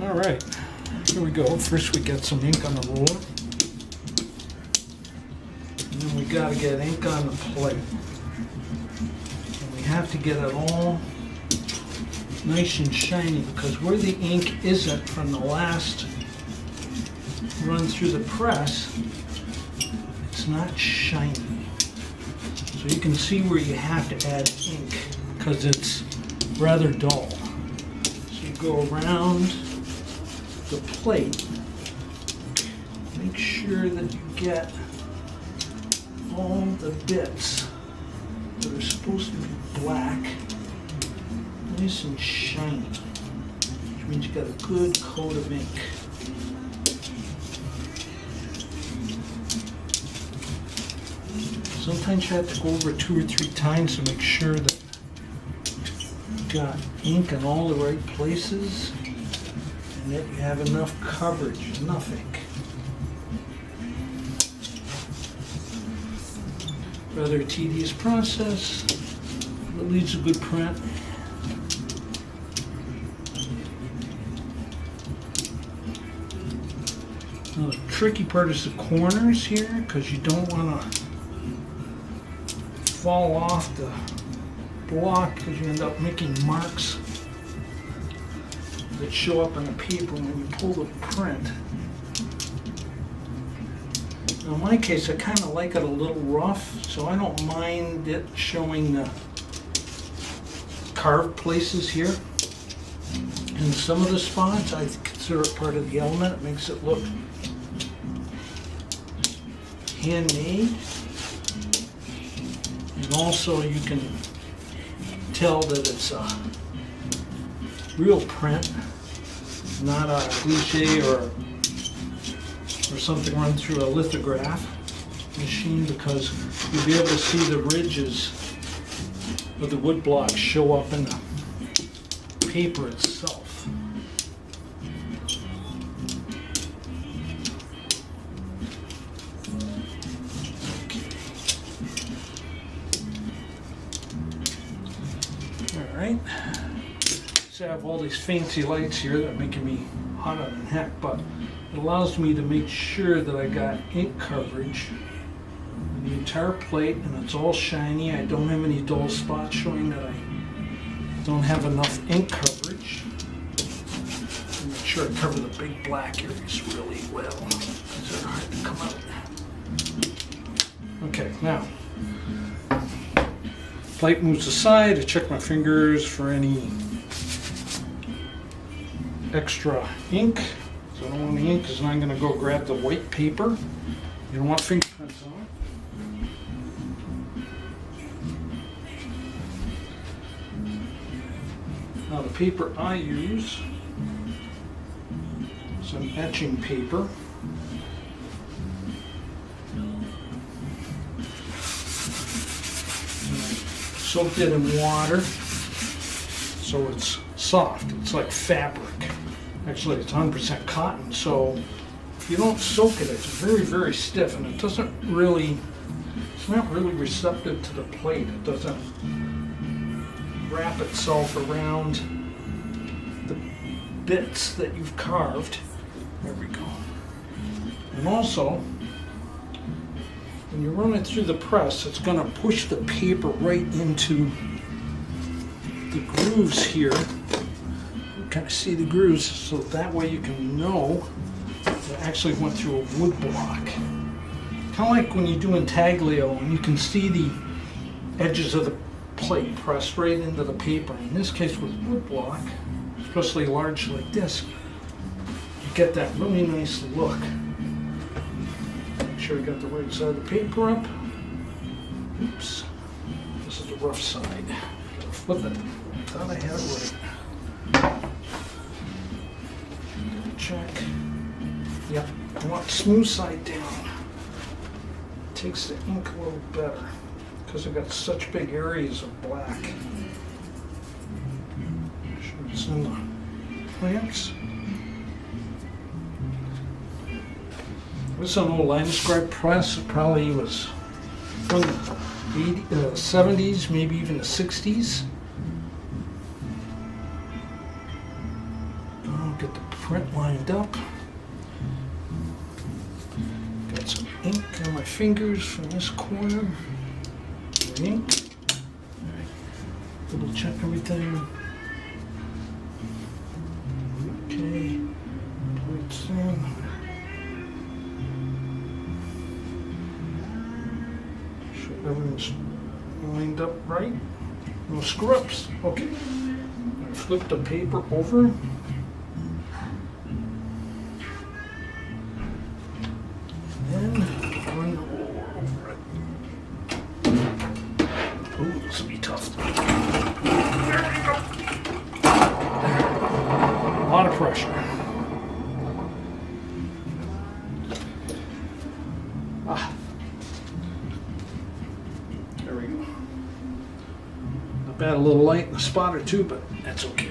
All right, here we go. First we get some ink on the roller. And then we gotta get ink on the plate. And we have to get it all nice and shiny, because where the ink isn't from the last run through the press, it's not shiny. So you can see where you have to add ink because it's rather dull. So you go around the plate, make sure that you get all the bits that are supposed to be black nice and shiny, which means you got a good coat of ink. Sometimes you have to go over 2 or 3 times to make sure that you've got ink in all the right places and that you have enough coverage, enough ink. Rather tedious process, but leaves a good print. Now the tricky part is the corners here, because you don't want to fall off the block, because you end up making marks that show up on the paper when you pull the print. Now in my case, I kind of like it a little rough, so I don't mind it showing the carved places here. In some of the spots, I consider it part of the element. It makes it look handmade. And also you can tell that it's a real print, not a cliche or something run through a lithograph machine, because you'll be able to see the ridges of the wood block show up in the paper itself. Alright, so I have all these fancy lights here that are making me hotter than heck, but it allows me to make sure that I got ink coverage in the entire plate and it's all shiny. I don't have any dull spots showing that I don't have enough ink coverage. And make sure I cover the big black areas really well, because they're hard to come out. Okay, now plate moves aside. I check my fingers for any extra ink. So I don't want the ink, because I'm going to go grab the white paper. You don't want fingerprints on it. Now the paper I use is an etching paper. Soaked it in water so it's soft. It's like fabric. Actually, it's 100% cotton, so if you don't soak it, it's very, very stiff, and it doesn't really, it's not really receptive to the plate. It doesn't wrap itself around the bits that you've carved. There we go. And also, when you run it through the press, it's going to push the paper right into the grooves here. You kind of see the grooves, so that way you can know it actually went through a wood block. Kind of like when you do intaglio, and you can see the edges of the plate pressed right into the paper. In this case with wood block, especially large like this, you get that really nice look. Make sure you got the right side of the paper up. Oops, this is the rough side. Gotta flip it. I thought I had it right. Check. Yep, I want smooth side down. Takes the ink a little better, because I've got such big areas of black. Make sure it's in the clamps. This is an old line scribe press. It probably was from the 70s, maybe even the 60s. I'll get the print lined up. Got some ink on my fingers from this corner. Ink. Alright. Double check everything. Okay. Plates in. Sure everything's lined up right. No screw ups. Okay. Flip the paper over. And run the roller over it. Ooh, this will be tough. There we go. A lot of pressure. Ah. There we go. Not bad, a little light in the spot or two, but that's okay.